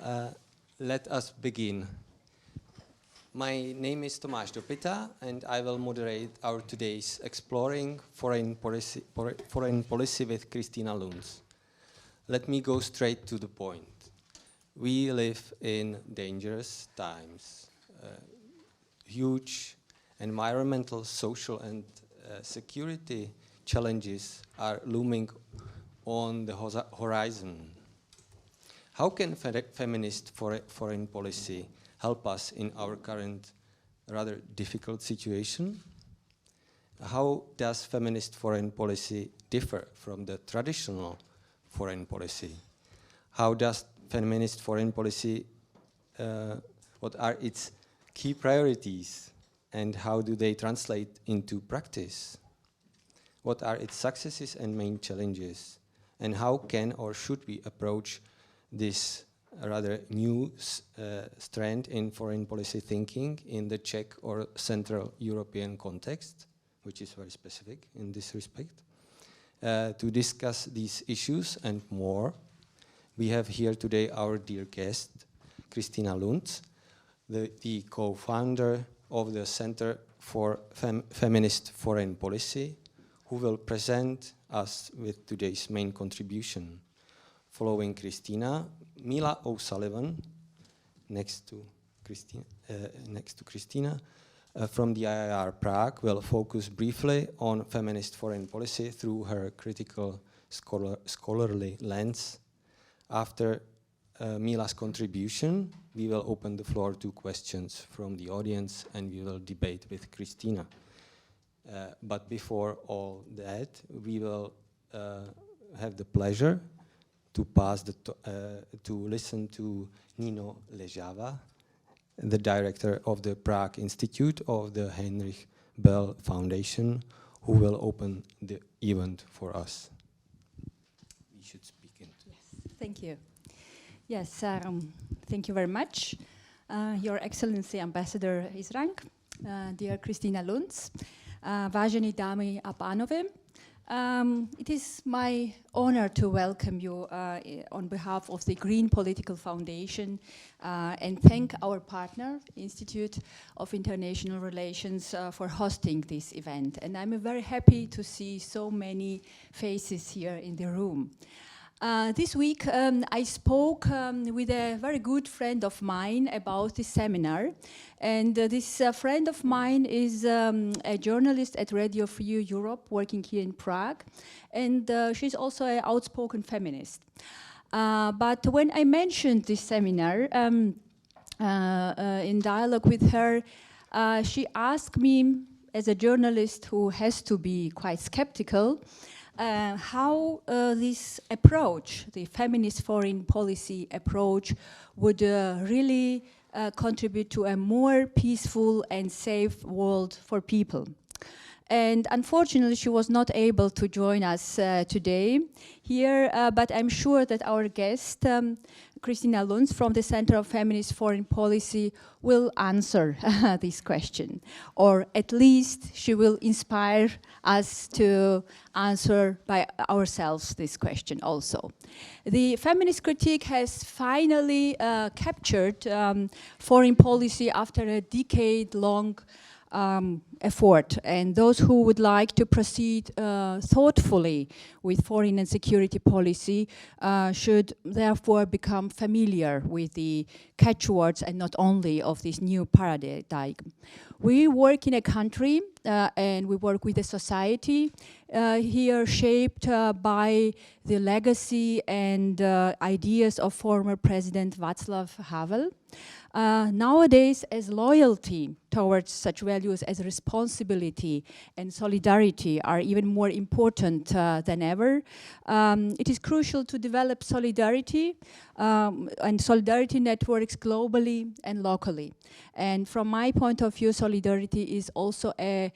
Uh, Let us begin. My name is Tomáš Dopita, and I will moderate our today's Exploring Foreign Policy with Kristina Lunz. Let me go straight to the point. We live in dangerous times. Huge environmental, social, and security challenges are looming on the horizon. How can feminist foreign policy help us in our current rather difficult situation? How does feminist foreign policy differ from the traditional foreign policy? How does feminist foreign policy, what are its key priorities, and how do they translate into practice? What are its successes and main challenges? And how can or should we approach this rather new strand in foreign policy thinking in the Czech or Central European context, which is very specific in this respect? To discuss these issues and more, we have here today our dear guest, Kristina Lunz, the co-founder of the Center for Feminist Foreign Policy, who will present us with today's main contribution. Following Kristina, Mila O'Sullivan, next to Kristina, from the IIR Prague, will focus briefly on feminist foreign policy through her critical scholarly lens. After Mila's contribution, we will open the floor to questions from the audience, and we will debate with Kristina. But before all that, we will have the pleasure to pass to listen to Nino Ležáva, the director of the Prague Institute of the Heinrich Böll Foundation, who will open the event for us. We should speak into. Yes, thank you. Yes, thank you very much. Your Excellency Ambassador Israng, dear Kristina Lunz, vážení dámy a pánové, it is my honor to welcome you on behalf of the Green Political Foundation and thank our partner, Institute of International Relations, for hosting this event. And I'm very happy to see so many faces here in the room. This week I spoke with a very good friend of mine about this seminar, and this friend of mine is a journalist at Radio Free Europe working here in Prague, and she's also an outspoken feminist. But when I mentioned this seminar in dialogue with her, she asked me, as a journalist who has to be quite skeptical, how this approach, the feminist foreign policy approach, would really contribute to a more peaceful and safe world for people. And unfortunately, she was not able to join us today here, but I'm sure that our guest, Kristina Lunz from the Center of Feminist Foreign Policy, will answer this question, or at least she will inspire us to answer by ourselves this question also. The feminist critique has finally captured foreign policy after a decade-long effort, and those who would like to proceed thoughtfully with foreign and security policy should therefore become familiar with the catchwords and not only of this new paradigm. We work in a country and we work with a society here shaped by the legacy and ideas of former President Václav Havel. Nowadays, as loyalty towards such values as responsibility and solidarity are even more important than ever, it is crucial to develop solidarity and solidarity networks globally and locally. And from my point of view, solidarity is also a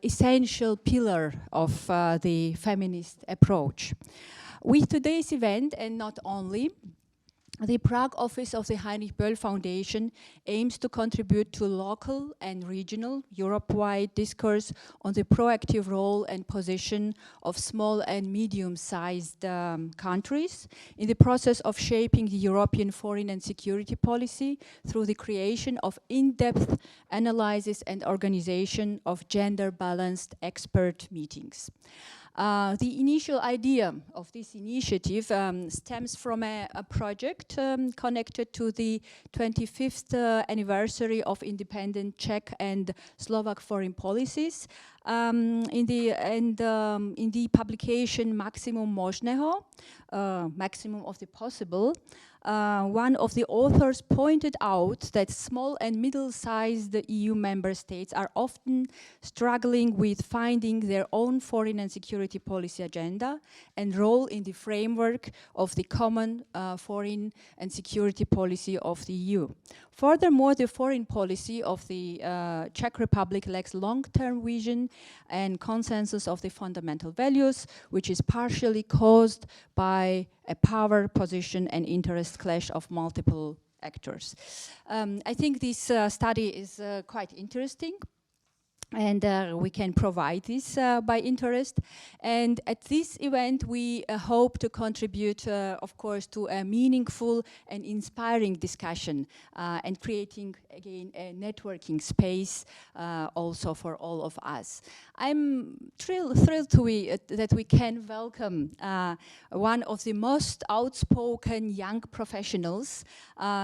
essential pillar of the feminist approach. With today's event, and not only, The Prague office of the Heinrich Böll Foundation aims to contribute to local and regional, Europe-wide discourse on the proactive role and position of small and medium-sized countries in the process of shaping the European foreign and security policy through the creation of in-depth analysis and organization of gender-balanced expert meetings. The initial idea of this initiative stems from a project connected to the 25th anniversary of independent Czech and Slovak foreign policies. In the publication Maximum Možného, Maximum of the Possible, one of the authors pointed out that small and middle-sized EU member states are often struggling with finding their own foreign and security policy agenda and role in the framework of the common foreign and security policy of the EU. Furthermore, the foreign policy of the Czech Republic lacks long-term vision and consensus of the fundamental values, which is partially caused by a power position and interest clash of multiple actors. I think this study is quite interesting, and we can provide this by interest. And at this event, we hope to contribute, of course, to a meaningful and inspiring discussion and creating, again, a networking space also for all of us. I'm thrilled that we can welcome one of the most outspoken young professionals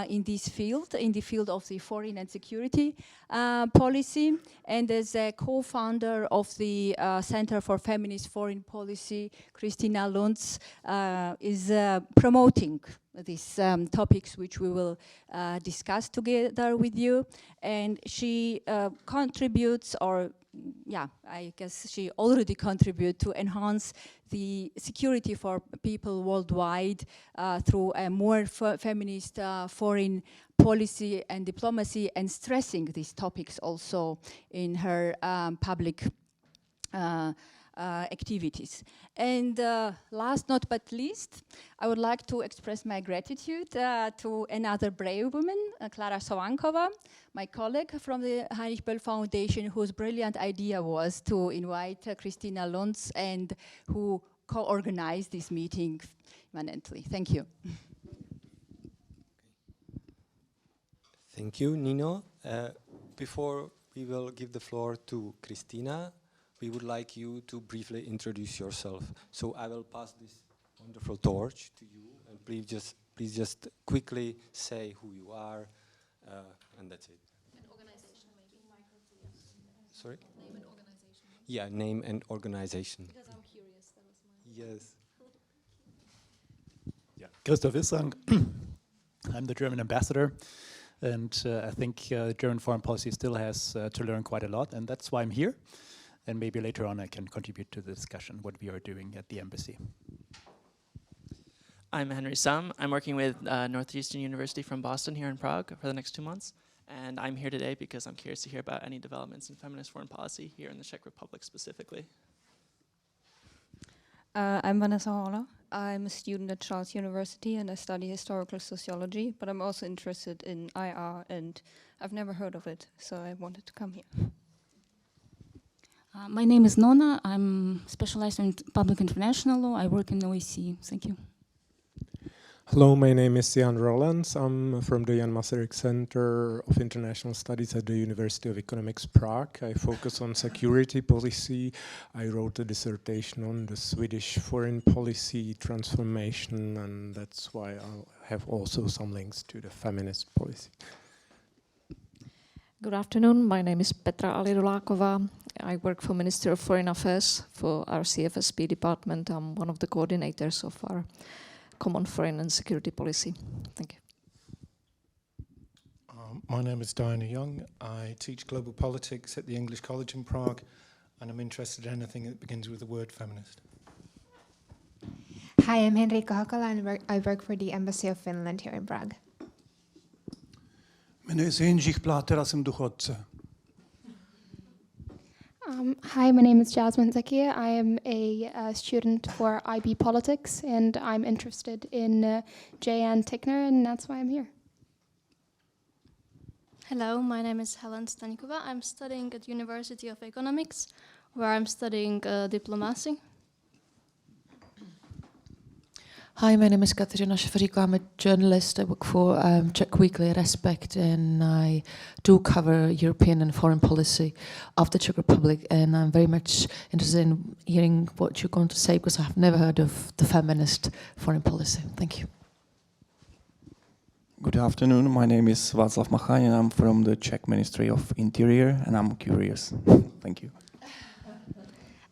in this field, in the field of the foreign and security policy, and as a co-founder of the Center for Feminist Foreign Policy, Kristina Lunz is promoting these topics which we will discuss together with you. And she contributes, or I guess she already contributes to enhance the security for people worldwide through a more feminist foreign policy and diplomacy, and stressing these topics also in her public activities. And last not but least, I would like to express my gratitude to another brave woman, Klara Sovankova, my colleague from the Heinrich Böll Foundation, whose brilliant idea was to invite Kristina Lunz, and who co-organized this meeting immanently. Thank you. Thank you, Nino. Before we will give the floor to Kristina, we would like you to briefly introduce yourself. So I will pass this wonderful torch to you, and please just quickly say who you are, and that's it. And organization, maybe. Sorry? Name and organization. Yeah, name and organization. Because I'm curious, that was my... Yes. Yeah, Christoph Wissang. I'm the German ambassador, and I think German foreign policy still has to learn quite a lot, and that's why I'm here. And maybe later on I can contribute to the discussion, what we are doing at the embassy. I'm Henry Sum. I'm working with Northeastern University from Boston here in Prague for the next 2 months. And I'm here today because I'm curious to hear about any developments in feminist foreign policy here in the Czech Republic specifically. I'm Vanessa Holler. I'm a student at Charles University and I study historical sociology, but I'm also interested in IR and I've never heard of it, so I wanted to come here. My name is Nona. I'm specialized in public international law. I work in OEC. Thank you. Hello, my name is Jan Rollens. I'm from the Jan Masaryk Center of International Studies at the University of Economics Prague. I focus on security policy. I wrote a dissertation on the Swedish foreign policy transformation, and that's why I have also some links to the feminist policy. Good afternoon, my name is Petra Aliduláková. I work for Ministry of Foreign Affairs for our CFSP department. I'm one of the coordinators of our common foreign and security policy. Thank you. My name is Diana Young. I teach global politics at the English College in Prague, and I'm interested in anything that begins with the word feminist. Hi, I'm Henrica Hakala and I work for the Embassy of Finland here in Prague. Jmenuji se Jindřich Pláter a jsem důchodce. Hi, my name is Jasmine Zakia. I am a student for IB Politics, and I'm interested in Jan Tickner, and that's why I'm here. Hello, my name is Helen Stanikova. I'm studying at University of Economics, where I'm studying diplomacy. Hi, my name is Kateřina Šeferíková. I'm a journalist. I work for Czech Weekly Respect, and I do cover European and foreign policy of the Czech Republic. And I'm very much interested in hearing what you're going to say, because I've never heard of the feminist foreign policy. Thank you. Good afternoon. My name is Václav Machaň, and I'm from the Czech Ministry of Interior, and I'm curious. Thank you.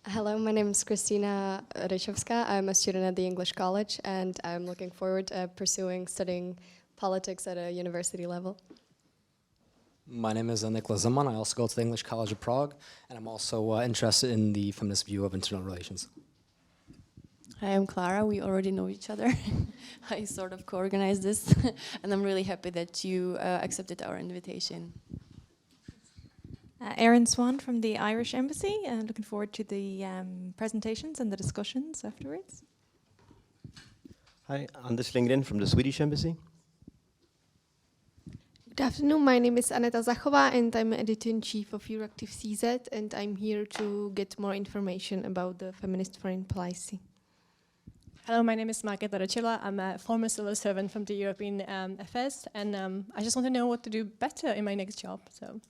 Hello, my name is Kristina Rychovská. I'm a student at the English College, and I'm looking forward to studying politics at a university level. My name is Niklas Zeman. I also go to the English College of Prague, and I'm also interested in the feminist view of international relations. Hi, I'm Clara. We already know each other. I sort of co-organized this, and I'm really happy that you accepted our invitation. Erin Swan from the Irish Embassy, and looking forward to the presentations and the discussions afterwards. Hi, Anders Lindgren from the Swedish Embassy. Good afternoon, my name is Aneta Zachová, and I'm editor-in-chief of Euractiv CZ, and I'm here to get more information about the feminist foreign policy. Hello, my name is Markéta Ročila. I'm a former civil servant from the European Affairs, and I just want to know what to do better in my next job. So.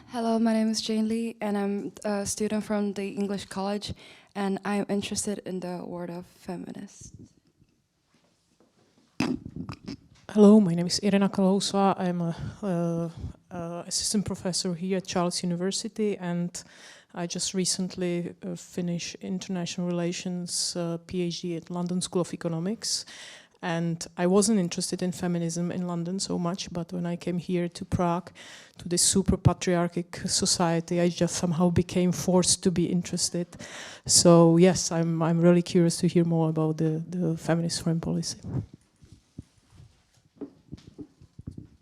Hello, my name is Jane Lee, and I'm a student from the English College, and I'm interested in the word of feminist. Hello, my name is Irena Kalousová. I'm a assistant professor here at Charles University, and I just recently finished international relations PhD at London School of Economics. And I wasn't interested in feminism in London so much, but when I came here to Prague, to this super patriarchic society, I just somehow became forced to be interested. So yes, I'm really curious to hear more about the feminist foreign policy.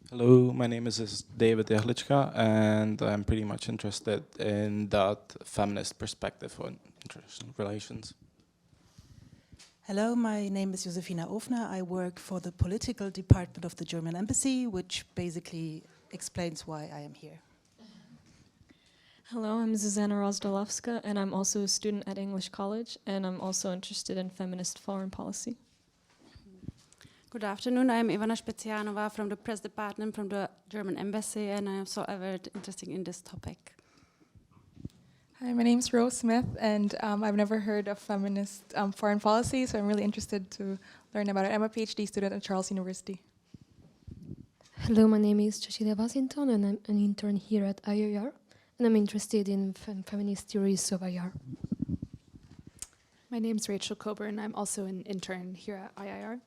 Hello, my name is David Jehlička, and I'm pretty much interested in that feminist perspective on international relations. Hello, my name is Josefina Ofner. I work for the political department of the German Embassy, which basically explains why I am here. Hello, I'm Zuzana Rozdolovska, and I'm also a student at English College, and I'm also interested in feminist foreign policy. Good afternoon, I'm Ivana Specianova from the press department from the German Embassy, and I'm so very interested in this topic. Hi, my name is Rose Smith, and I've never heard of feminist foreign policy, so I'm really interested to learn about it. I'm a PhD student at Charles University. Hello, my name is Cecilia Washington, and I'm an intern here at IIR, and I'm interested in feminist theories of IR. My name is Rachel Coburn, I'm also an intern here at IIR.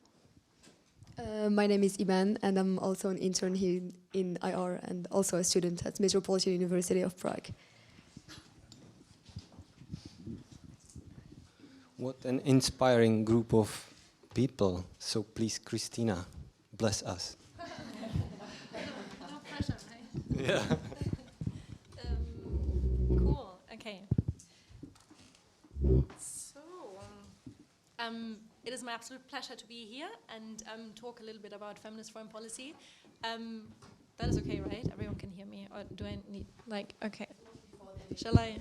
My name is Ivan, and I'm also an intern here in IR and also a student at Metropolitan University of Prague. What an inspiring group of people. So please, Christina, bless us. No pressure, right? Yeah. Cool, okay. So, it is my absolute pleasure to be here and talk a little bit about feminist foreign policy. That is okay, right? Everyone can hear me, or do I need, like, okay. Shall I?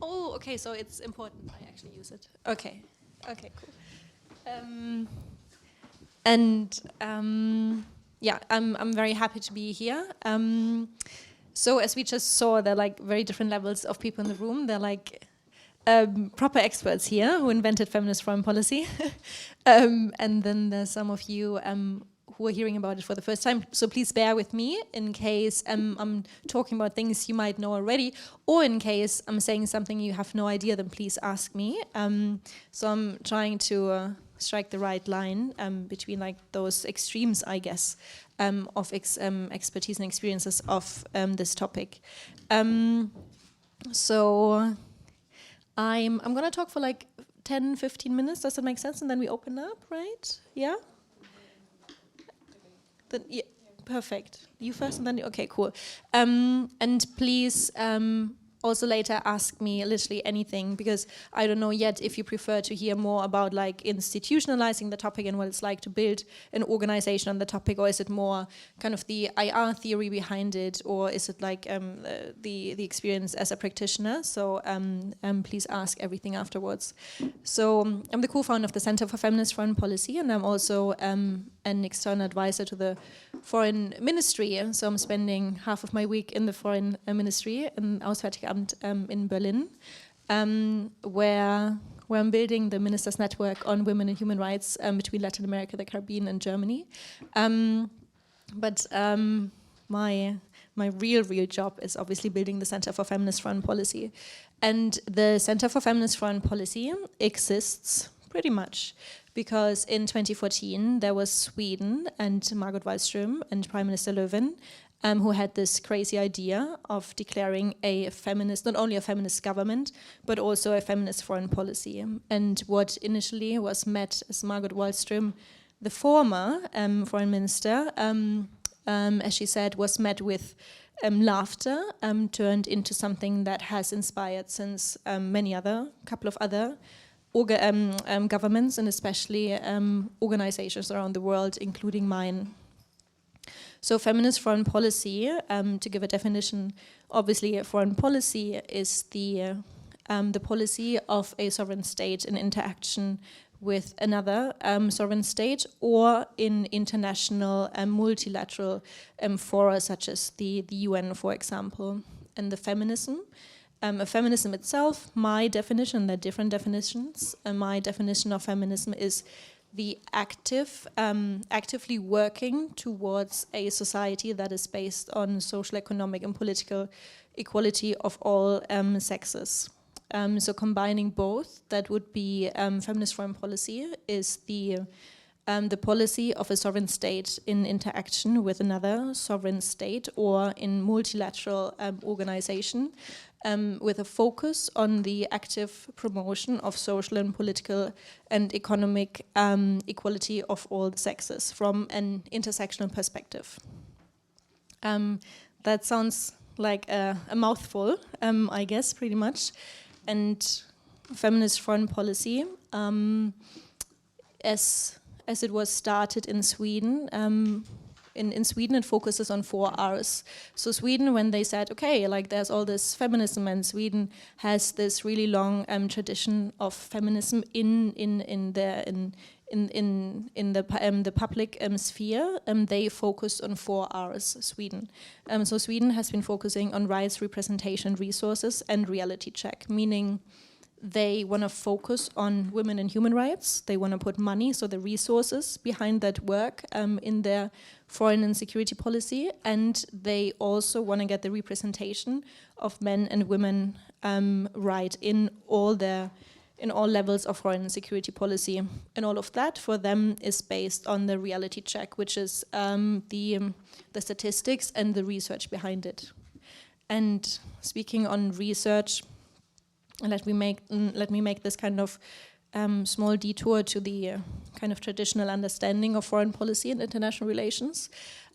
Oh, okay, so it's important I actually use it. Okay, okay, cool. Yeah, I'm very happy to be here. So as we just saw, there are like very different levels of people in the room. They're like proper experts here who invented feminist foreign policy. And then there's some of you who are hearing about it for the first time. So please bear with me in case I'm talking about things you might know already, or in case I'm saying something you have no idea, then please ask me. So I'm trying to strike the right line between like those extremes, I guess, of expertise and experiences of this topic. So I'm going to talk for like 10, 15 minutes. Does that make sense? And then we open up, right? Yeah? Then, yeah, perfect. You first and then, okay, cool. And please also later ask me literally anything, because I don't know yet if you prefer to hear more about like institutionalizing the topic and what it's like to build an organization on the topic, or is it more kind of the IR theory behind it, or is it like the experience as a practitioner? So please ask everything afterwards. So I'm the co-founder of the Center for Feminist Foreign Policy, and I'm also an external advisor to the Foreign Ministry. So I'm spending half of my week in the Foreign Ministry in Auswärtige Amt in Berlin, where I'm building the Ministers' Network on Women and Human Rights between Latin America, the Caribbean, and Germany. But my real job is obviously building the Center for Feminist Foreign Policy. And the Center for Feminist Foreign Policy exists pretty much because in 2014 there was Sweden and Margot Wallström and Prime Minister Löfven who had this crazy idea of declaring a feminist, not only a feminist government, but also a feminist foreign policy. And what initially was met as Margot Wallström, the former foreign minister, as she said, was met with laughter, turned into something that has inspired since couple of other governments, and especially organizations around the world, including mine. So feminist foreign policy, to give a definition, obviously foreign policy is the policy of a sovereign state in interaction with another sovereign state, or in international multilateral fora such as the UN, for example. And the feminism itself, my definition, there are different definitions, my definition of feminism is the actively working towards a society that is based on social, economic, and political equality of all sexes. So combining both, that would be feminist foreign policy is the policy of a sovereign state in interaction with another sovereign state or in multilateral organization, with a focus on the active promotion of social and political and economic equality of all sexes from an intersectional perspective. That sounds like a mouthful, I guess, pretty much. And feminist foreign policy, as it was started in Sweden, in Sweden it focuses on 4 R's. So Sweden, when they said, okay, like there's all this feminism, and Sweden has this really long tradition of feminism in the public sphere, they focused on 4 R's, Sweden. So Sweden has been focusing on rights, representation, resources, and reality check, meaning they want to focus on women and human rights. They want to put money, so the resources behind that work in their foreign and security policy, and they also want to get the representation of men and women right in all levels of foreign and security policy. And all of that for them is based on the reality check, which is the statistics and the research behind it. And speaking on research, let me make this kind of small detour to the kind of traditional understanding of foreign policy and international relations.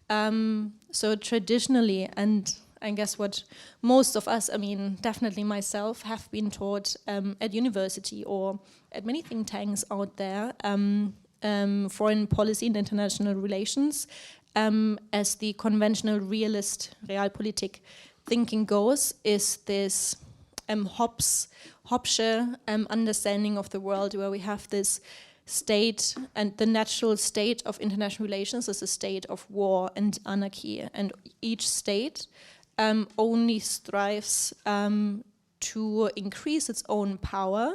So traditionally, and I guess what most of us, I mean, definitely myself, have been taught at university or at many think tanks out there, foreign policy and international relations, as the conventional realist realpolitik thinking goes, is this Hobbesche understanding of the world, where we have this state, and the natural state of international relations is a state of war and anarchy, and each state only strives to increase its own power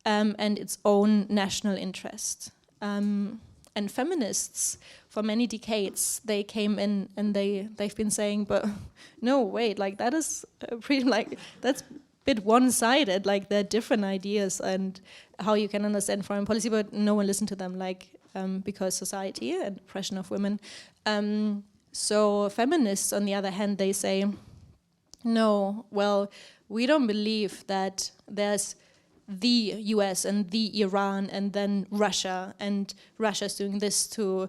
and its own national interest. And feminists, for many decades, they came in and they've been saying, but no, wait, like that is pretty, like that's bit one-sided, like there are different ideas and how you can understand foreign policy, but no one listened to them, like because society and oppression of women. So feminists, on the other hand, they say, no, well, we don't believe that there's the US and the Iran and then Russia, and Russia's doing this to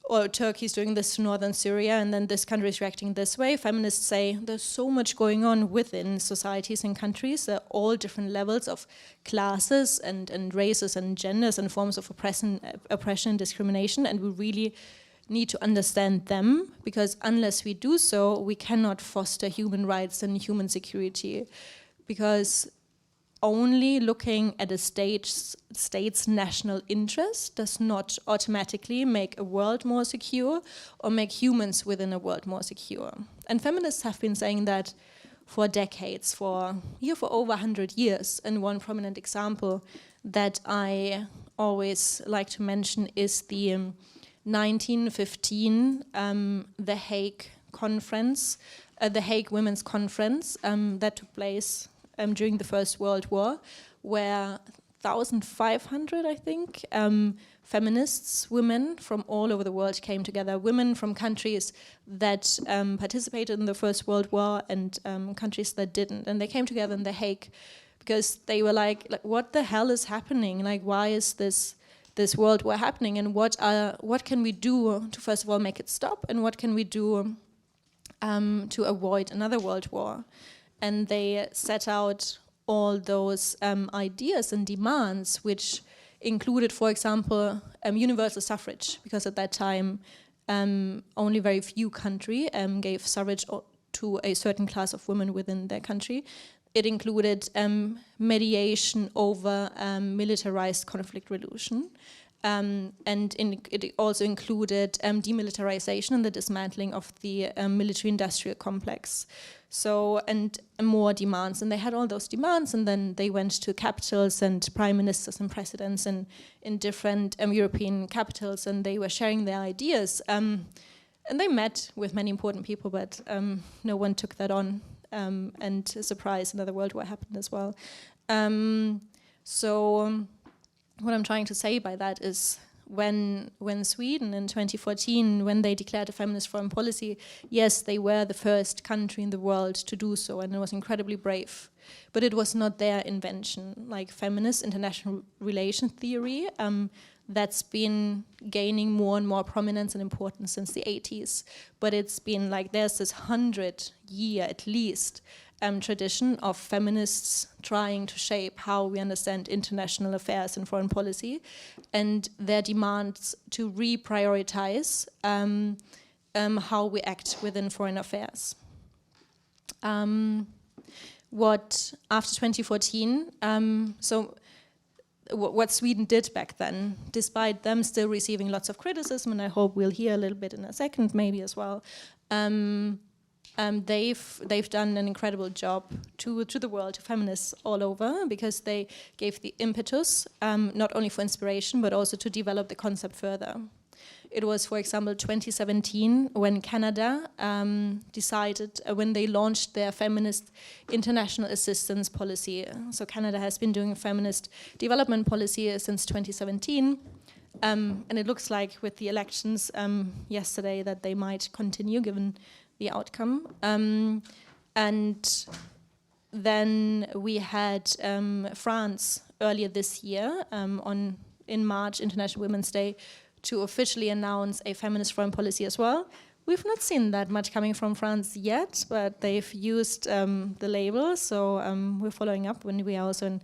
or Turkey is doing this to northern Syria, and then this country is reacting this way. Feminists say there's so much going on within societies and countries, all different levels of classes and races and genders and forms of oppression and discrimination, and we really need to understand them, because unless we do so, we cannot foster human rights and human security, because only looking at a state's national interest does not automatically make a world more secure or make humans within a world more secure. And feminists have been saying that for decades, for over 100 years. And one prominent example that I always like to mention is the 1915 The Hague Conference, the Hague Women's Conference that took place during the First World War, where 1,500, I think, feminists, women from all over the world came together, women from countries that participated in the First World War and countries that didn't. And they came together in The Hague because they were like, what the hell is happening? Like, why is this world war happening? And what can we do to, first of all, make it stop? And what can we do to avoid another world war? And they set out all those ideas and demands, which included, for example, universal suffrage, because at that time only very few countries gave suffrage to a certain class of women within their country. It included mediation over militarized conflict resolution. It also included demilitarization and the dismantling of the military-industrial complex. So, and more demands. And they had all those demands, and then they went to capitals and prime ministers and presidents in different European capitals, and they were sharing their ideas. And they met with many important people, but no one took that on. And surprise, another world war happened as well. So what I'm trying to say by that is when Sweden in 2014, when they declared a feminist foreign policy, yes, they were the first country in the world to do so, and it was incredibly brave. But it was not their invention. Like feminist international relations theory, that's been gaining more and more prominence and importance since the 80s. But it's been like there's this 100-year at least tradition of feminists trying to shape how we understand international affairs and foreign policy, and their demands to reprioritize how we act within foreign affairs. What after 2014, what Sweden did back then, despite them still receiving lots of criticism, and I hope we'll hear a little bit in a second maybe as well, they've done an incredible job to the world, to feminists all over, because they gave the impetus, not only for inspiration, but also to develop the concept further. It was, for example, 2017 when Canada decided, when they launched their feminist international assistance policy. So Canada has been doing feminist development policy since 2017. And it looks like with the elections yesterday that they might continue given the outcome. And then we had France earlier this year in March, International Women's Day, to officially announce a feminist foreign policy as well. We've not seen that much coming from France yet, but they've used the label, so we're following up when we are also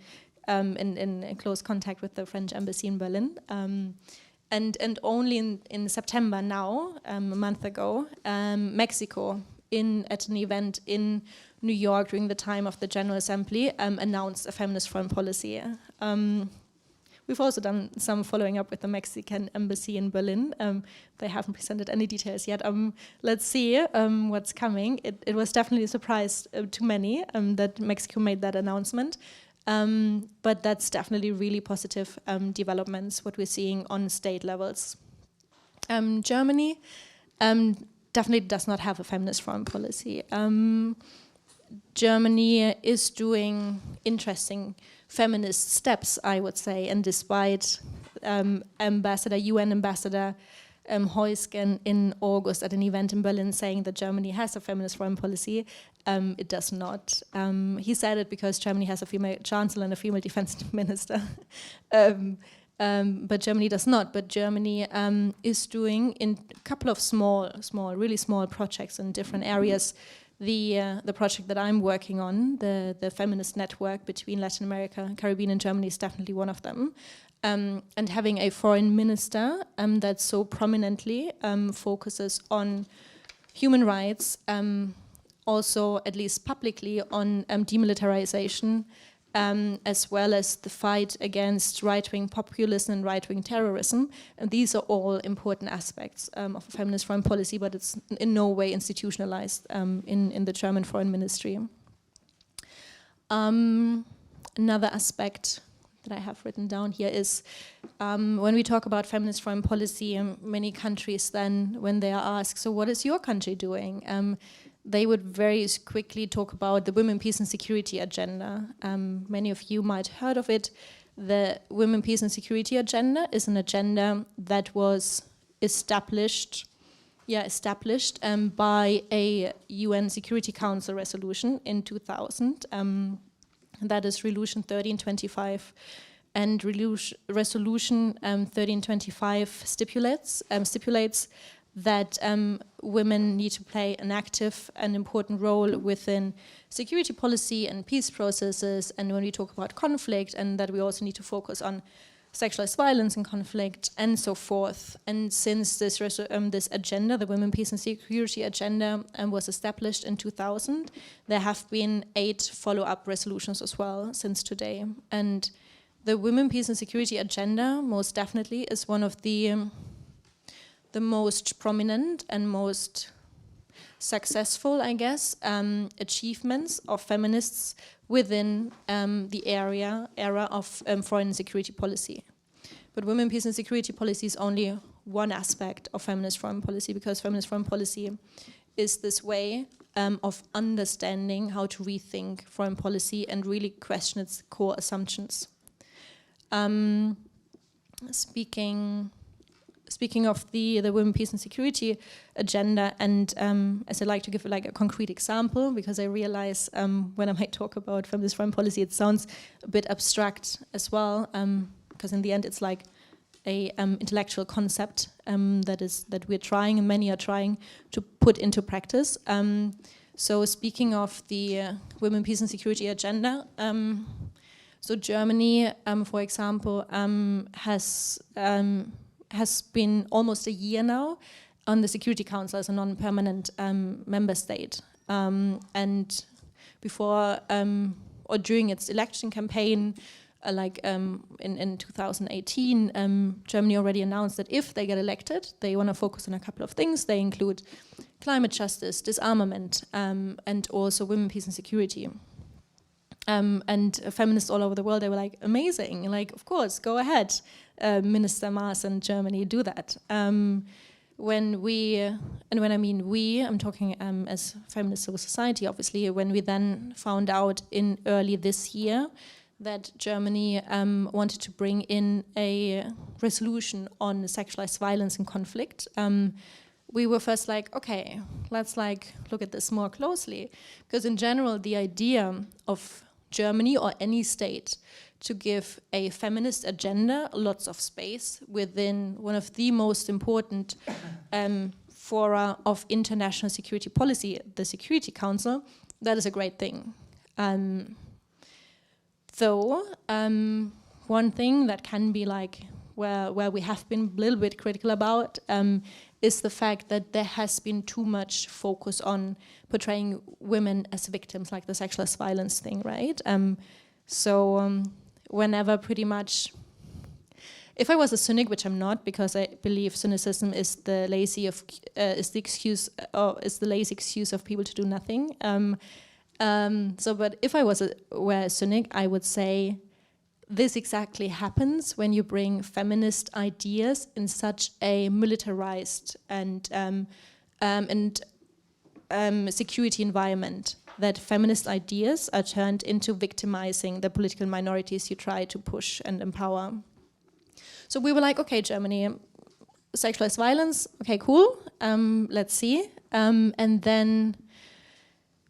in close contact with the French embassy in Berlin. And only in September now, a month ago, Mexico, at an event in New York during the time of the General Assembly, announced a feminist foreign policy. We've also done some following up with the Mexican embassy in Berlin. They haven't presented any details yet. Let's see what's coming. It was definitely a surprise to many that Mexico made that announcement. But that's definitely really positive developments, what we're seeing on state levels. Germany definitely does not have a feminist foreign policy. Germany is doing interesting feminist steps, I would say, and despite UN Ambassador Heusgen in August at an event in Berlin saying that Germany has a feminist foreign policy, it does not. He said it because Germany has a female chancellor and a female defense minister. but Germany does not. But Germany is doing in a couple of really small projects in different areas. The project that I'm working on, the feminist network between Latin America, Caribbean, and Germany is definitely one of them. And having a foreign minister that so prominently focuses on human rights, also at least publicly on demilitarization, as well as the fight against right-wing populism and right-wing terrorism. And these are all important aspects of a feminist foreign policy, but it's in no way institutionalized in the German foreign ministry. Another aspect that I have written down here is when we talk about feminist foreign policy, many countries then, when they are asked, so what is your country doing? They would very quickly talk about the Women, Peace and Security agenda. Many of you might have heard of it. The Women, Peace and Security agenda is an agenda that was established by a UN Security Council resolution in 2000. That is Resolution 1325. And Resolution 1325 stipulates that women need to play an active and important role within security policy and peace processes, and when we talk about conflict, and that we also need to focus on sexualized violence and conflict and so forth. And since this agenda, the Women, Peace and Security agenda, was established in 2000, there have been 8 follow-up resolutions as well since today. And the Women, Peace and Security agenda most definitely is one of the most prominent and most successful, I guess, achievements of feminists within the era of foreign and security policy. But women, peace and security policy is only one aspect of feminist foreign policy, because feminist foreign policy is this way of understanding how to rethink foreign policy and really question its core assumptions. Speaking of the Women, Peace and Security agenda, and as I like to give a concrete example, because I realize when I might talk about feminist foreign policy, it sounds a bit abstract as well, because in the end it's like a intellectual concept that we're trying, and many are trying to put into practice. So speaking of the Women, Peace and Security agenda, so Germany, for example, has been almost a year now on the Security Council as a non-permanent member state. And before or during its election campaign, in 2018, Germany already announced that if they get elected, they want to focus on a couple of things. They include climate justice, disarmament, and also women, peace and security. And feminists all over the world, they were like, amazing, of course, go ahead, Minister Maas and Germany, do that. When I mean we, I'm talking as feminist civil society, obviously, when we then found out in early this year that Germany wanted to bring in a resolution on sexualized violence and conflict, we were first like, okay, let's look at this more closely, because in general, the idea of Germany or any state to give a feminist agenda lots of space within one of the most important fora of international security policy, the Security Council, that is a great thing. Though, one thing that can be where we have been a little bit critical about is the fact that there has been too much focus on portraying women as victims, like the sexualized violence thing, right? Whenever pretty much, if I was a cynic, which I'm not, because I believe cynicism is the lazy excuse of people to do nothing. But if I were a cynic, I would say this exactly happens when you bring feminist ideas in such a militarized and security environment, that feminist ideas are turned into victimizing the political minorities you try to push and empower. So we were like, okay, Germany, sexualized violence, okay, cool, let's see.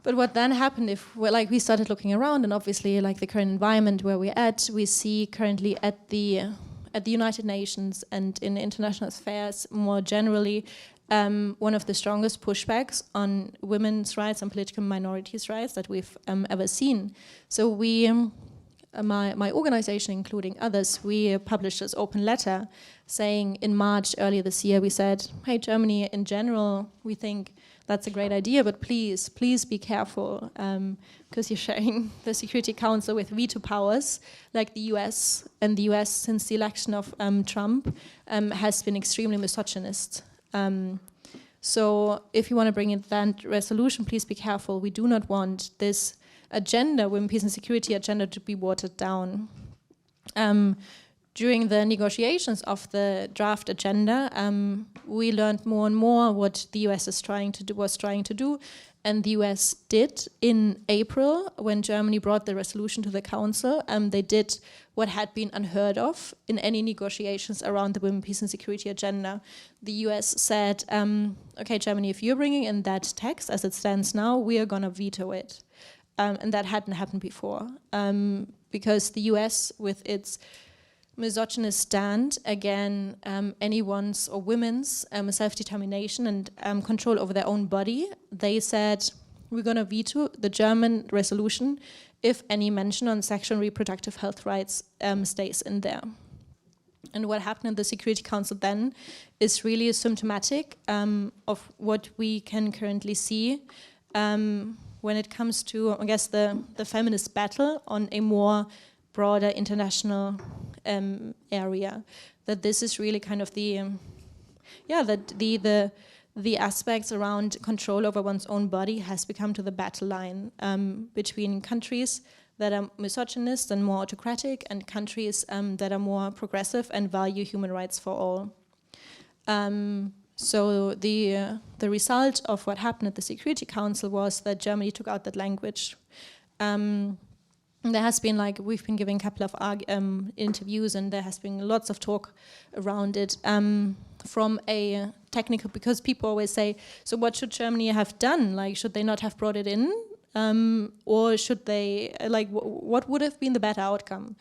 But what then happened if we started looking around, and obviously the current environment where we're at, we see currently at the at the United Nations and in international affairs more generally, one of the strongest pushbacks on women's rights and political minorities' rights that we've ever seen. So we, my organization, including others, we published this open letter saying in March earlier this year, we said, hey, Germany, in general, we think that's a great idea, but please be careful, because you're sharing the Security Council with veto powers, like the US. And the US, since the election of Trump, has been extremely misogynist. So if you want to bring in that resolution, please be careful. We do not want this agenda, women, peace and security agenda, to be watered down. During the negotiations of the draft agenda, we learned more and more what the US was trying to do, and the US did in April when Germany brought the resolution to the Council. They did what had been unheard of in any negotiations around the women, peace and security agenda. The US said, okay, Germany, if you're bringing in that text as it stands now, we are going to veto it. And that hadn't happened before, because the US, with its misogynist stand again anyone's or women's self-determination and control over their own body, they said, we're going to veto the German resolution if any mention on sexual and reproductive health rights stays in there. And what happened in the Security Council then is really symptomatic of what we can currently see when it comes to, I guess, the feminist battle on a more broader international area. That this is really kind of the aspects around control over one's own body has become to the battle line between countries that are misogynist and more autocratic and countries that are more progressive and value human rights for all. So the result of what happened at the Security Council was that Germany took out that language. There has been, like, we've been giving a couple of interviews, and there has been lots of talk around it from a technical, because people always say, so what should Germany have done? Like, should they not have brought it in? Or should they, like, what would have been the better outcome?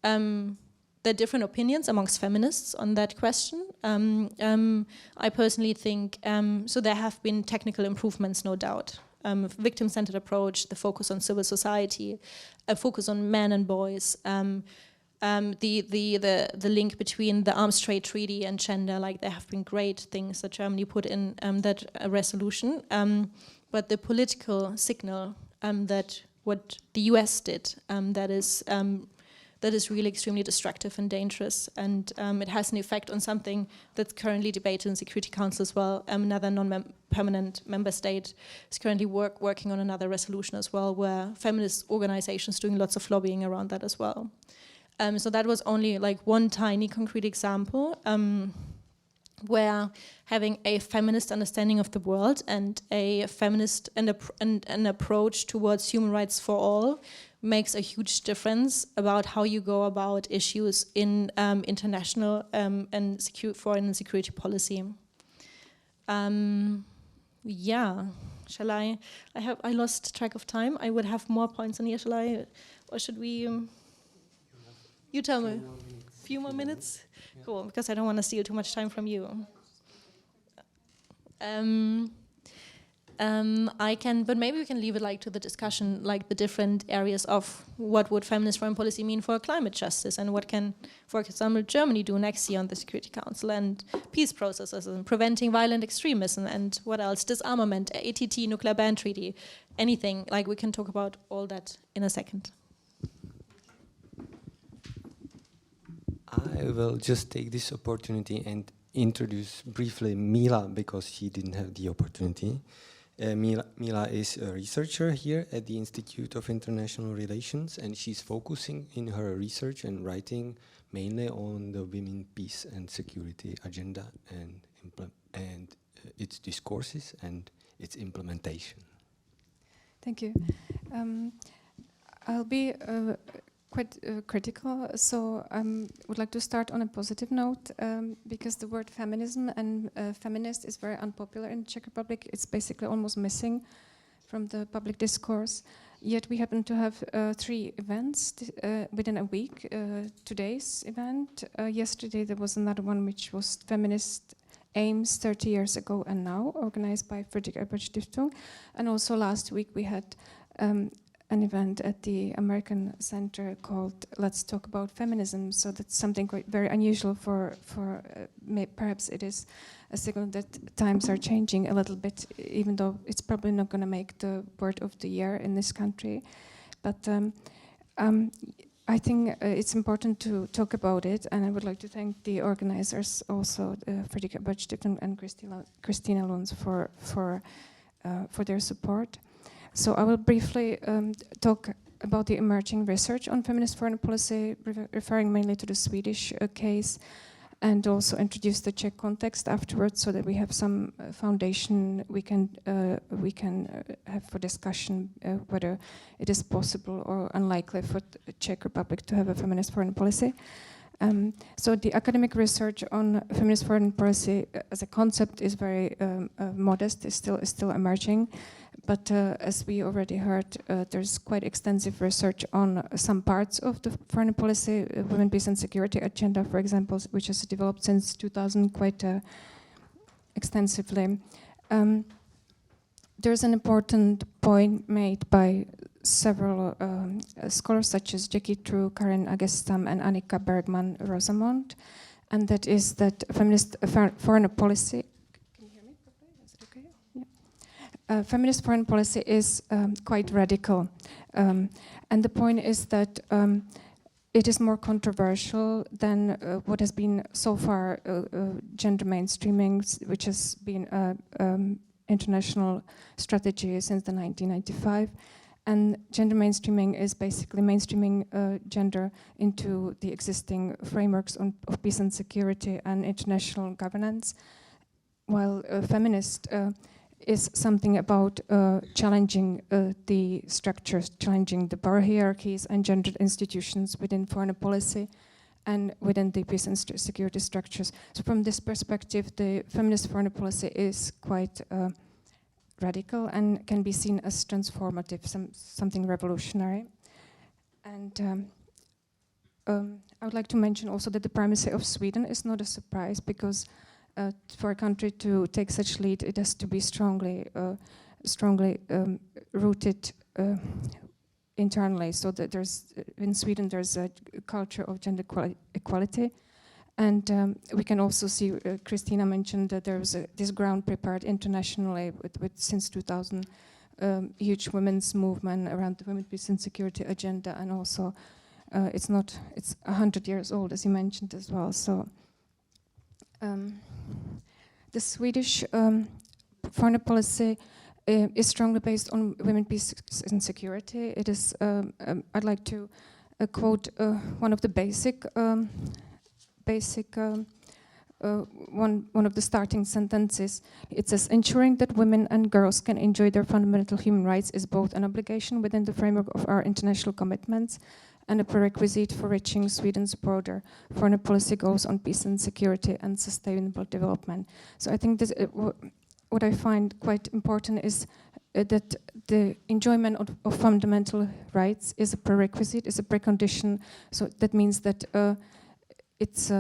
There are different opinions amongst feminists on that question. I personally think, so there have been technical improvements, no doubt. Victim-centered approach, the focus on civil society, a focus on men and boys, the link between the Arms Trade Treaty and gender. Like, there have been great things that Germany put in that resolution, but the political signal that what the US did, that is really extremely destructive and dangerous, and it has an effect on something that's currently debated in the Security Council as well. Another non-permanent member state is currently working on another resolution as well, where feminist organizations doing lots of lobbying around that as well. So that was only like one tiny concrete example where having a feminist understanding of the world and a feminist and an approach towards human rights for all makes a huge difference about how you go about issues in international and foreign and security policy. Yeah, shall I lost track of time. I would have more points on here. Shall I, or should we? You tell me. A few more minutes? Yeah. Cool, because I don't want to steal too much time from you. I can, but maybe we can leave it like to the discussion, like the different areas of what would feminist foreign policy mean for climate justice, and what can, for example, Germany do next year on the Security Council, and peace processes, and preventing violent extremism, and what else, disarmament, ATT, nuclear ban treaty, anything. Like, we can talk about all that in a second. I will just take this opportunity and introduce briefly Mila, because she didn't have the opportunity. Mila is a researcher here at the Institute of International Relations, and she's focusing in her research and writing mainly on the women, peace and security agenda and its discourses and its implementation. Thank you. I'll be quite critical, so I would like to start on a positive note, because the word feminism and feminist is very unpopular in the Czech Republic. It's basically almost missing from the public discourse, Yet we happen to have 3 events within a week. Today's event, yesterday there was another one which was Feminist Aims 30 years ago and now, organized by Friedrich Ebert Stiftung. And also last week we had an event at the American Center called Let's Talk About Feminism. So that's something quite very unusual for perhaps it is a signal that times are changing a little bit, even though it's probably not going to make the word of the year in this country. But I think it's important to talk about it, and I would like to thank the organizers also, Friedrich Ebert Stiftung and Christina Lunz for their support. So I will briefly talk about the emerging research on feminist foreign policy, referring mainly to the Swedish case, and also introduce the Czech context afterwards, so that we have some foundation we can have for discussion whether it is possible or unlikely for the Czech Republic to have a feminist foreign policy. So the academic research on feminist foreign policy as a concept is very modest, is still emerging. But as we already heard, there's quite extensive research on some parts of the foreign policy, women, peace and security agenda, for example, which has developed since 2000 quite extensively. There's an important point made by several scholars such as Jackie True, Karen Agestam and Annika Bergman-Rosamond, and that is that feminist foreign policy. Can you hear me properly? Is it okay? Yeah. Feminist foreign policy is quite radical, and the point is that it is more controversial than what has been so far gender mainstreaming, which has been international strategy since the 1995. And gender mainstreaming is basically mainstreaming gender into the existing frameworks of peace and security and international governance, while feminist is something about challenging the structures, challenging the power hierarchies and gendered institutions within foreign policy and within the peace and security structures. So from this perspective, the feminist foreign policy is quite radical and can be seen as transformative, something revolutionary. And I would like to mention also that the primacy of Sweden is not a surprise, because for a country to take such lead, it has to be strongly rooted internally. So that in Sweden there's a culture of gender equality. And we can also see, Christina mentioned that there was this ground prepared internationally with since 2000, huge women's movement around the women, peace and security agenda, and also it's 100 years old, as you mentioned as well. So the Swedish foreign policy is strongly based on women, peace and security. It is. I'd like to quote one of the basic. One of the starting sentences. It says, ensuring that women and girls can enjoy their fundamental human rights is both an obligation within the framework of our international commitments and a prerequisite for reaching Sweden's broader foreign policy goals on peace and security and sustainable development. So I think this, what I find quite important is that the enjoyment of fundamental rights is a prerequisite, is a precondition. So that means that it's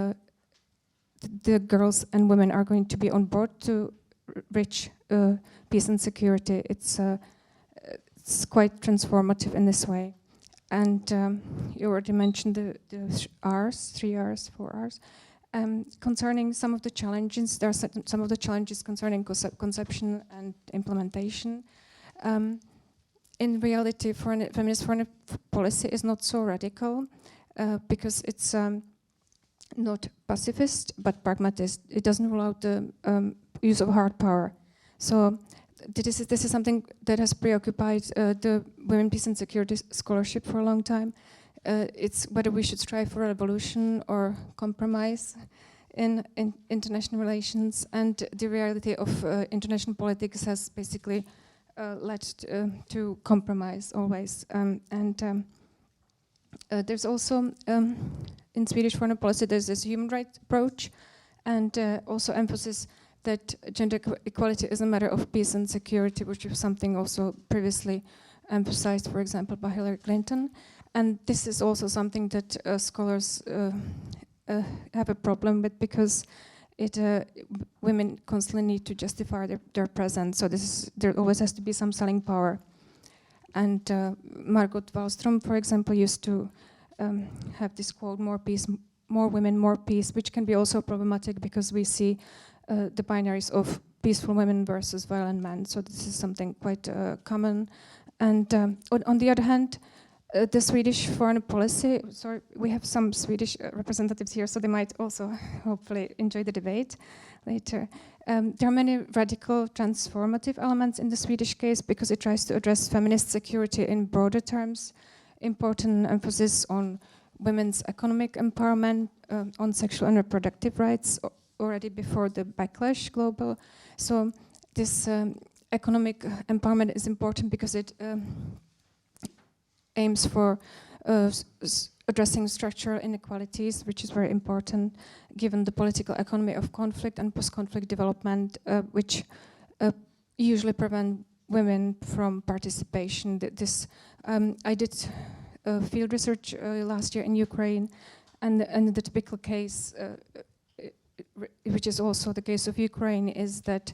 the girls and women are going to be on board to reach peace and security. It's quite transformative in this way. And you already mentioned the R's, 3 R's, 4 R's. Concerning some of the challenges, there are some of the challenges concerning conception and implementation. In reality, feminist foreign policy is not so radical because it's not pacifist, but pragmatist. It doesn't rule out the use of hard power. So this is something that has preoccupied the Women, Peace and Security scholarship for a long time. It's whether we should strive for revolution or compromise in international relations. And the reality of international politics has basically led to compromise always. There's also, in Swedish foreign policy, there's this human rights approach, and also emphasis that gender equality is a matter of peace and security, which is something also previously emphasized, for example, by Hillary Clinton. And this is also something that scholars have a problem with, because women constantly need to justify their presence. So there always has to be some selling power. And Margot Wallström, for example, used to have this quote, "More peace, more women, more peace," which can be also problematic because we see the binaries of peaceful women versus violent men. So this is something quite common. And on the other hand, the Swedish foreign policy, sorry, we have some Swedish representatives here, so they might also hopefully enjoy the debate later. There are many radical transformative elements in the Swedish case because it tries to address feminist security in broader terms, important emphasis on women's economic empowerment, on sexual and reproductive rights already before the backlash global. So this economic empowerment is important because it aims for addressing structural inequalities, which is very important given the political economy of conflict and post-conflict development, which usually prevent women from participation. I did field research last year in Ukraine, and the typical case, which is also the case of Ukraine, is that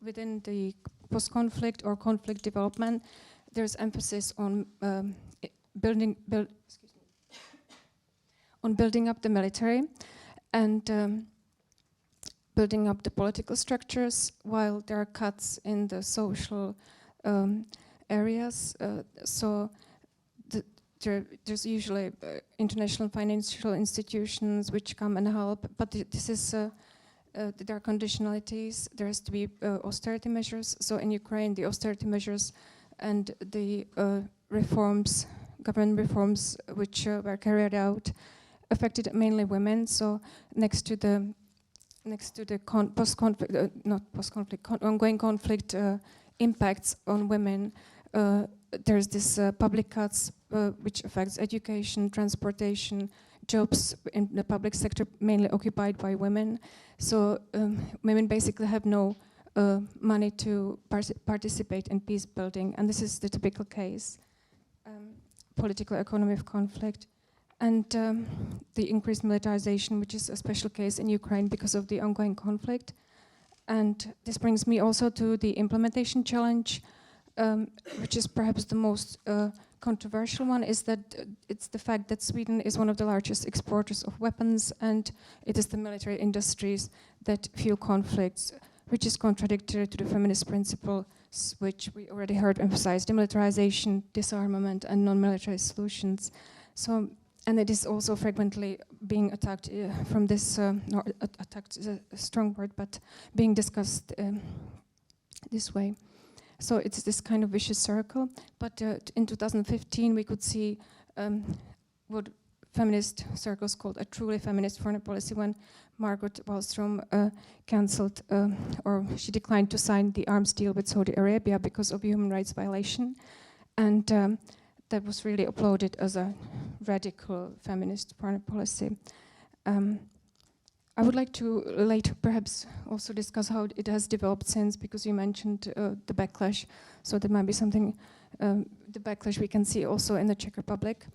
within the post-conflict or conflict development, there's emphasis on building up the military and building up the political structures, while there are cuts in the social areas. So there's usually international financial institutions which come and help, but this is there are conditionalities. There has to be austerity measures. So in Ukraine, the austerity measures and the government reforms which were carried out affected mainly women. So next to the ongoing conflict impacts on women, there's this public cuts which affects education, transportation, jobs in the public sector mainly occupied by women. So women basically have no money to participate in peace building, and this is the typical case, political economy of conflict. And the increased militarization, which is a special case in Ukraine because of the ongoing conflict. And this brings me also to the implementation challenge, which is perhaps the most controversial one, is that it's the fact that Sweden is one of the largest exporters of weapons, and it is the military industries that fuel conflicts, which is contradictory to the feminist principles, which we already heard emphasize: demilitarization, disarmament, and non-military solutions. So, and it is also frequently being attacked from this, attacked is a strong word, but being discussed this way. So it's this kind of vicious circle. But in 2015, we could see what feminist circles called a truly feminist foreign policy when Margot Wallström cancelled or she declined to sign the arms deal with Saudi Arabia because of human rights violation. And that was really applauded as a radical feminist foreign policy. I would like to later perhaps also discuss how it has developed since, because you mentioned the backlash. So there might be something, the backlash we can see also in the Czech Republic,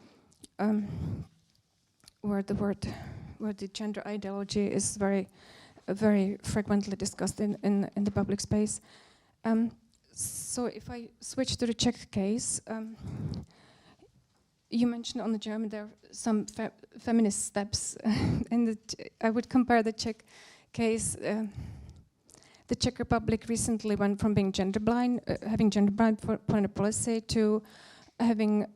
where the gender ideology is very frequently discussed in the public space. So if I switch to the Czech case, you mentioned on the German there are some feminist steps, and I would compare the Czech case. The Czech Republic recently went from being gender blind, having gender blind foreign policy, to having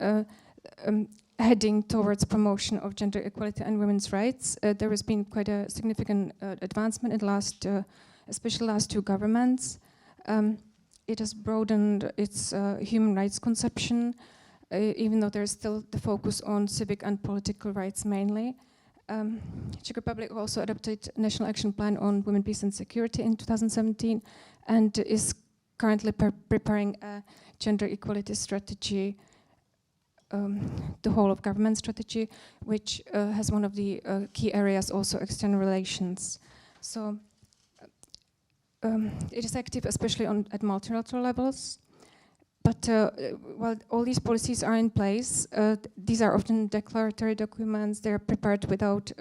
heading towards promotion of gender equality and women's rights. There has been quite a significant advancement in the last, especially last two governments. It has broadened its human rights conception, even though there's still the focus on civic and political rights mainly. Czech Republic also adopted a National Action Plan on Women, Peace and Security in 2017 and is currently preparing a gender equality strategy, the whole of government strategy, which has one of the key areas also external relations. So it is active especially at multilateral levels, but while all these policies are in place, these are often declaratory documents. They're prepared without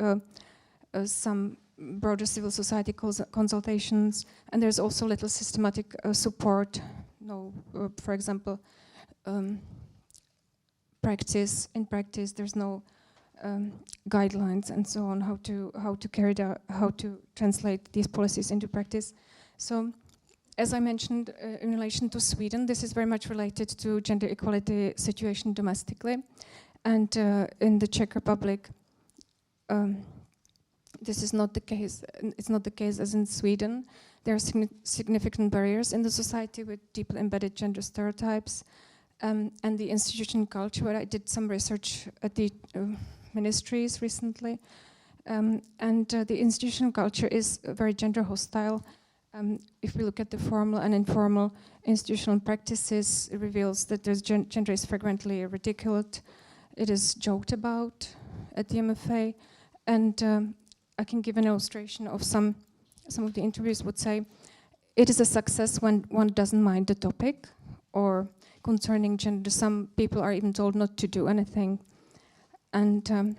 some broader civil society consultations, and there's also little systematic support. No, for example, practice. In practice, there's no guidelines and so on how to carry out, how to translate these policies into practice. So, as I mentioned, in relation to Sweden, this is very much related to gender equality situation domestically, and in the Czech Republic, this is not the case. It's not the case as in Sweden. There are significant barriers in the society with deeply embedded gender stereotypes, and the institutional culture. Where I did some research at the ministries recently, and the institutional culture is very gender hostile. If we look at the formal and informal institutional practices, it reveals that gender is frequently ridiculed. It is joked about at the MFA, and I can give an illustration of some of the interviews would say it is a success when one doesn't mind the topic, or concerning gender, some people are even told not to do anything. And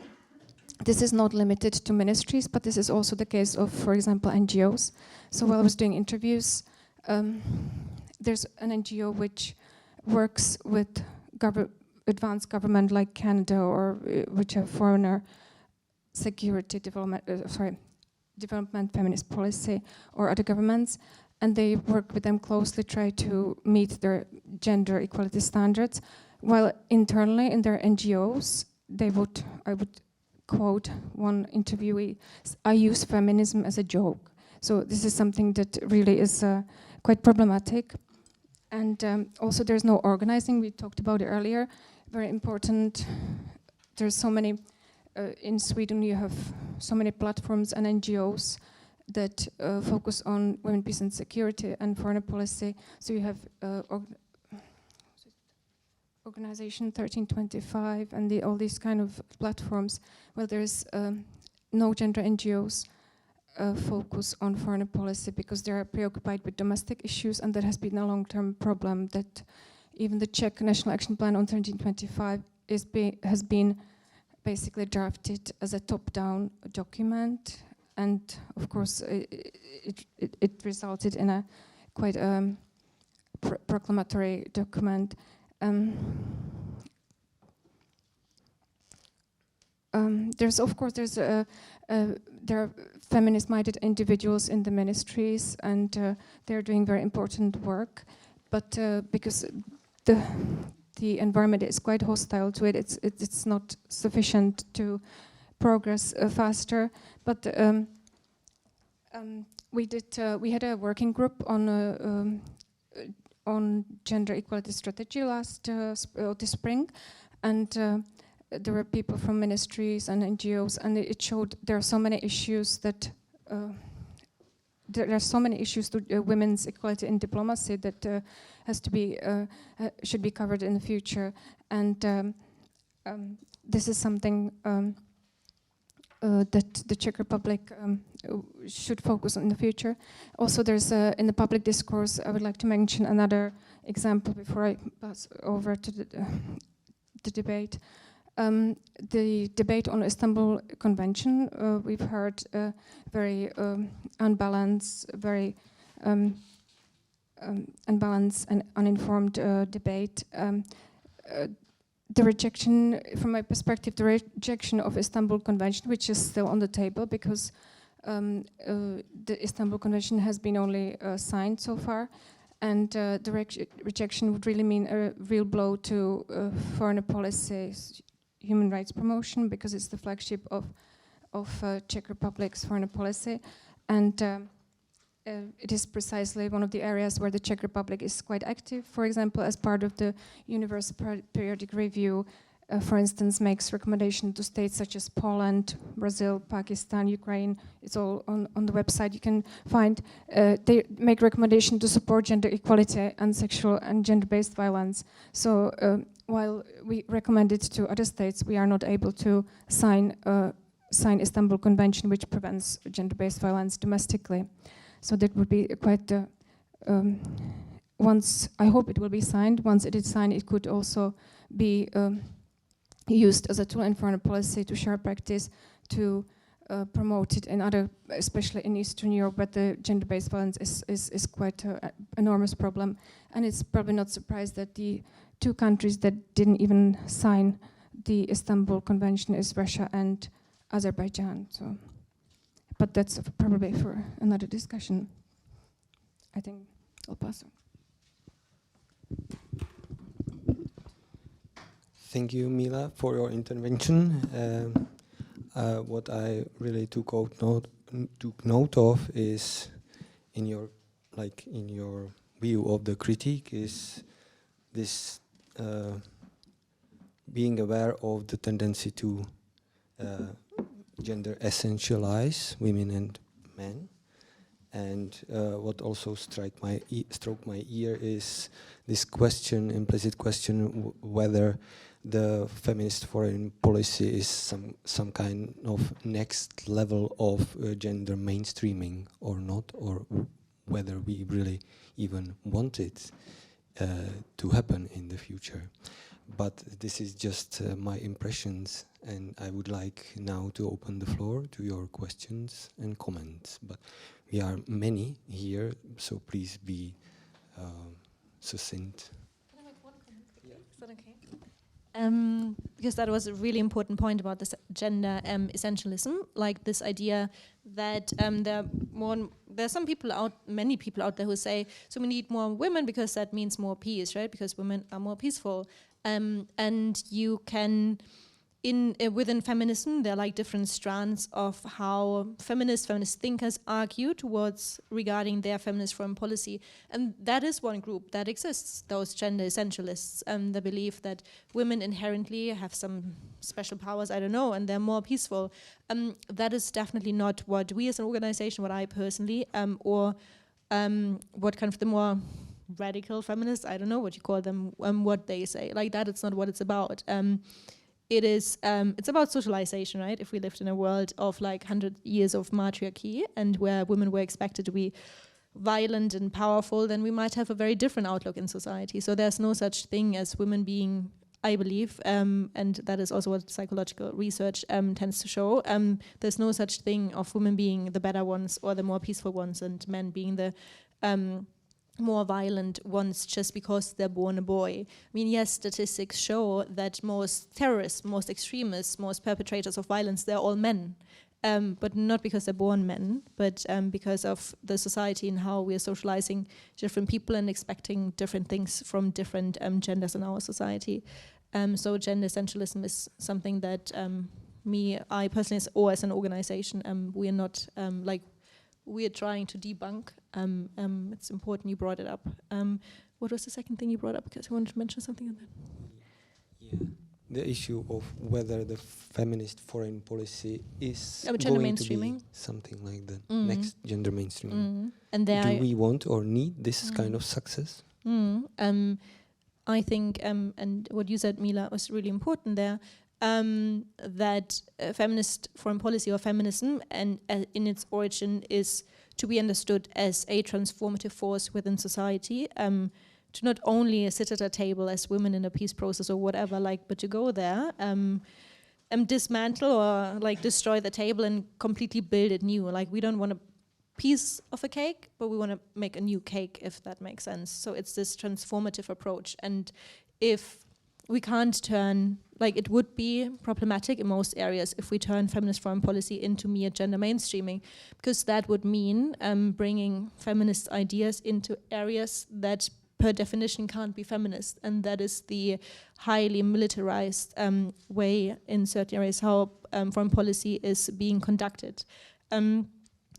this is not limited to ministries, but this is also the case of, for example, NGOs. So while I was doing interviews, there's an NGO which works with advanced government like Canada, or which have foreigner security development, development feminist policy, or other governments, and they work with them closely, try to meet their gender equality standards, while internally in their NGOs, I would quote one interviewee, "I use feminism as a joke." So this is something that really is quite problematic. And also there's no organizing, we talked about it earlier, very important. There's so many, in Sweden you have so many platforms and NGOs that focus on women, peace and security and foreign policy. So you have Organization 1325 and all these kind of platforms. Well, there's no gender NGOs focus on foreign policy because they are preoccupied with domestic issues, and that has been a long-term problem. That even the Czech National Action Plan on 1325 has been basically drafted as a top-down document, and of course it resulted in a quite proclamatory document. There are feminist-minded individuals in the ministries, and they're doing very important work. But because the environment is quite hostile to it, it's not sufficient to progress faster. But we had a working group on gender equality strategy this spring, and there were people from ministries and NGOs, and it showed there are so many issues that there are so many issues to women's equality in diplomacy that should be covered in the future, and this is something that the Czech Republic should focus on in the future. Also, there's in the public discourse, I would like to mention another example before I pass over to the debate. The debate on Istanbul Convention, we've heard very unbalanced, very unbalanced and uninformed debate. The rejection, from my perspective, the rejection of Istanbul Convention, which is still on the table because the Istanbul Convention has been only signed so far, and the rejection would really mean a real blow to foreign policy, human rights promotion, because it's the flagship of Czech Republic's foreign policy, and it is precisely one of the areas where the Czech Republic is quite active. For example, as part of the Universal Periodic Review, for instance, makes recommendation to states such as Poland, Brazil, Pakistan, Ukraine. It's all on the website. You can find they make recommendation to support gender equality and sexual and gender-based violence. So while we recommend it to other states, we are not able to sign Istanbul Convention, which prevents gender-based violence domestically. So that would be quite once, I hope it will be signed. Once it is signed, it could also be used as a tool in foreign policy to share practice, to promote it in other, especially in Eastern Europe, where the gender-based violence is quite an enormous problem. And it's probably not surprised that the two countries that didn't even sign the Istanbul Convention is Russia and Azerbaijan. So, but that's probably for another discussion. I think I'll pass on. Thank you, Mila, for your intervention. What I really took note of is, in your view of the critique, is this being aware of the tendency to gender essentialize women and men. And what also struck my ear is this question, implicit question, whether the feminist foreign policy is some kind of next level of gender mainstreaming or not, or whether we really even want it to happen in the future. But this is just my impressions, and I would like now to open the floor to your questions and comments. But we are many here, so please be succinct. Can I make one comment quickly? Yeah. Is that okay? Because that was a really important point about this gender essentialism, like this idea that there are some people many people out there who say, so we need more women because that means more peace, right? Because women are more peaceful. And you can, within feminism, there are like different strands of how feminist thinkers argue towards regarding their feminist foreign policy. And that is one group that exists, those gender essentialists, that believe that women inherently have some special powers, I don't know, and they're more peaceful. That is definitely not what we as an organization, what I personally, or what kind of the more radical feminists, I don't know what you call them, what they say. Like that, it's not what it's about. It's about socialization, right? If we lived in a world of like 100 years of matriarchy and where women were expected to be violent and powerful, then we might have a very different outlook in society. So there's no such thing as women being, I believe, and that is also what psychological research tends to show. There's no such thing of women being the better ones or the more peaceful ones and men being the more violent ones just because they're born a boy. I mean, yes, statistics show that most terrorists, most extremists, most perpetrators of violence, they're all men. But not because they're born men, but because of the society and how we are socializing different people and expecting different things from different genders in our society. So gender essentialism is something that I personally, or as an organization, we are not we are trying to debunk. It's important you brought it up. What was the second thing you brought up? Because I wanted to mention something on that. Yeah, the issue of whether the feminist foreign policy is gender going mainstreaming. to be something like the next gender mainstreaming. And do we want or need this kind of success? I think, and what you said, Mila, was really important there. That feminist foreign policy or feminism and in its origin is to be understood as a transformative force within society, to not only sit at a table as women in a peace process or whatever, but to go there and dismantle or destroy the table and completely build it new. We don't want a piece of a cake, but we want to make a new cake, if that makes sense. So it's this transformative approach. And if we can't turn, it would be problematic in most areas if we turn feminist foreign policy into mere gender mainstreaming, because that would mean bringing feminist ideas into areas that per definition can't be feminist, and that is the highly militarized way in certain areas how foreign policy is being conducted.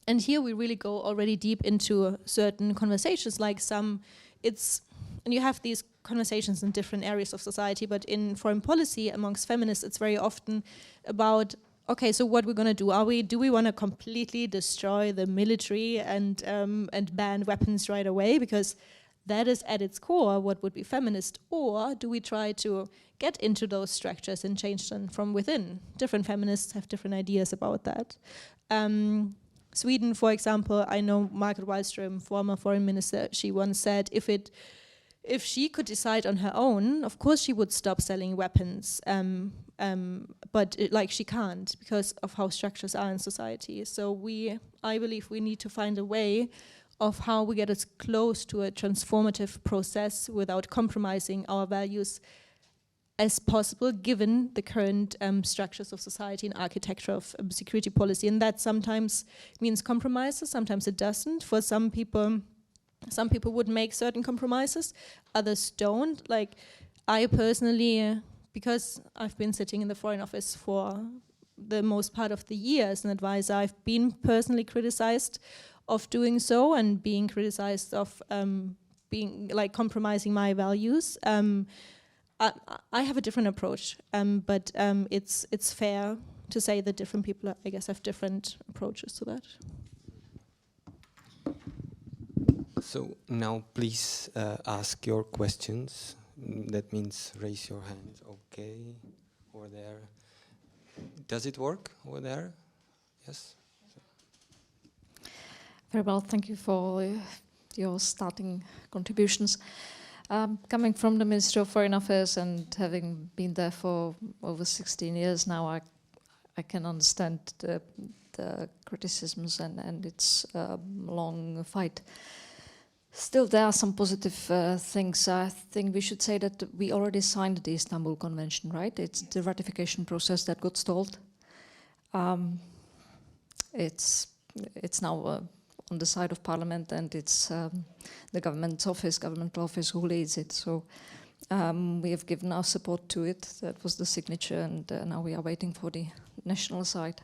And here we really go already deep into certain conversations, and you have these conversations in different areas of society, but in foreign policy amongst feminists, it's very often about, okay, so what we're going to do? Do we want to completely destroy the military and ban weapons right away? Because that is at its core what would be feminist. Or do we try to get into those structures and change them from within? Different feminists have different ideas about that. Sweden, for example, I know Margaret Wallström, former foreign minister, she once said if she could decide on her own, of course she would stop selling weapons, but she can't because of how structures are in society. So I believe we need to find a way of how we get as close to a transformative process without compromising our values as possible, given the current structures of society and architecture of security policy. And that sometimes means compromises, sometimes it doesn't. For some people would make certain compromises, others don't. Like I personally, because I've been sitting in the Foreign Office for the most part of the year as an advisor, I've been personally criticized of doing so and being criticized of being compromising my values. I have a different approach, but it's fair to say that different people, I guess, have different approaches to that. So now please ask your questions. That means raise your hand. Okay, over there. Does it work over there? Yes? Very well, thank you for your starting contributions. Coming from the Ministry of Foreign Affairs and having been there for over 16 years now, I can understand the criticisms and its long fight. Still, there are some positive things. I think we should say that we already signed the Istanbul Convention, right? It's the ratification process that got stalled. It's now on the side of Parliament, and it's the governmental office who leads it. So we have given our support to it. That was the signature, and now we are waiting for the national side.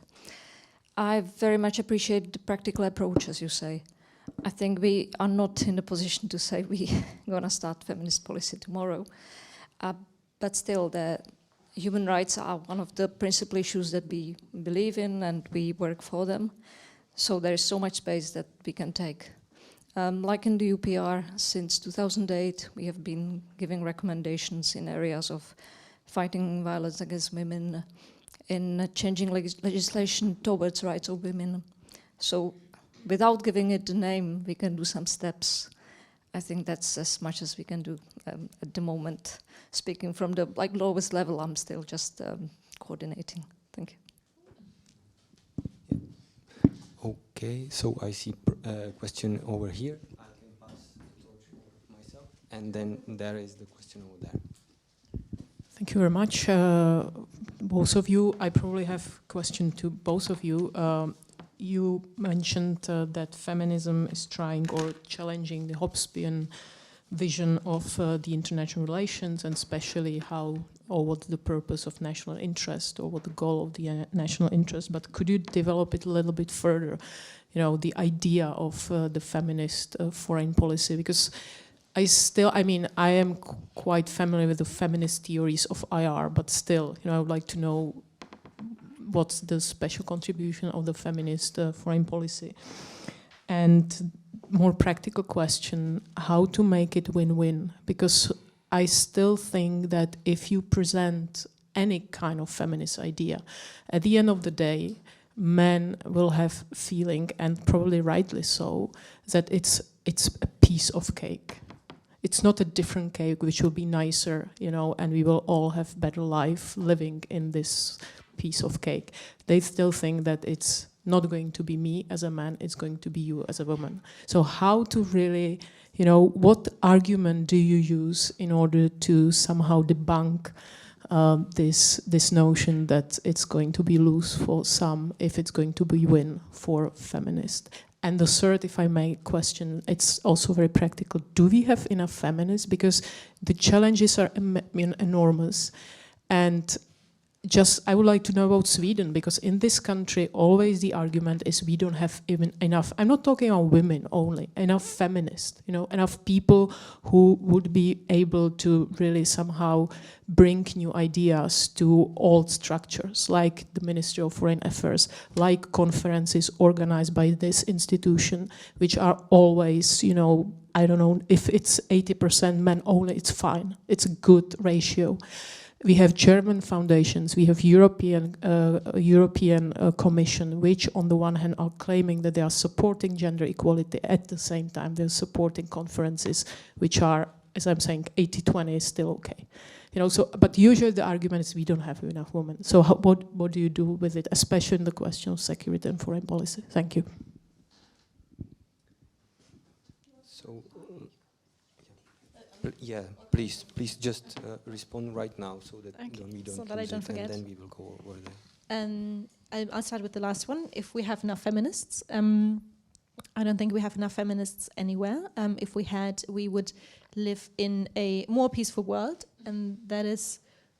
I very much appreciate the practical approach, as you say. I think we are not in a position to say we're going to start feminist policy tomorrow. But still, the human rights are one of the principal issues that we believe in, and we work for them. So there is so much space that we can take. Like in the UPR, since 2008, we have been giving recommendations in areas of fighting violence against women, in changing legislation towards rights of women. So without giving it a name, we can do some steps. I think that's as much as we can do at the moment. Speaking from the lowest level, I'm still just coordinating. Thank you. Okay, so I see a question over here. I can pass the torch over myself. And then there is the question over there. Thank you very much. Both of you, I probably have a question to both of you. You mentioned that feminism is trying or challenging the Hobbesian vision of the international relations, and especially how or what the purpose of national interest or what the goal of the national interest. But could you develop it a little bit further? You know, the idea of the feminist foreign policy, because I am quite familiar with the feminist theories of IR, but still, I would like to know what's the special contribution of the feminist foreign policy. And more practical question, how to make it win-win? Because I still think that if you present any kind of feminist idea, at the end of the day, men will have feeling, and probably rightly so, that it's a piece of cake. It's not a different cake which will be nicer, and we will all have better life living in this piece of cake. They still think that it's not going to be me as a man, it's going to be you as a woman. So how to really, what argument do you use in order to somehow debunk this notion that it's going to be lose for some if it's going to be win for feminists? And the third, if I may question, it's also very practical. Do we have enough feminists? Because the challenges are enormous. And I would like to know about Sweden, because in this country, always the argument is we don't have even enough. I'm not talking about women only, enough feminists, enough people who would be able to really somehow bring new ideas to old structures, like the Ministry of Foreign Affairs, like conferences organized by this institution, which are always, I don't know, if it's 80% men only, it's fine. It's a good ratio. We have German foundations, we have European Commission, which on the one hand are claiming that they are supporting gender equality, at the same time they're supporting conferences which are, as I'm saying, 80-20 is still okay. You know, so, but usually the argument is we don't have enough women. So what do you do with it, especially in the question of security and foreign policy? Thank you. So, yeah, please just respond right now so that we don't so that I don't forget. and then we will go over there. I'll start with the last one. If we have enough feminists, I don't think we have enough feminists anywhere. If we had, we would live in a more peaceful world, and that is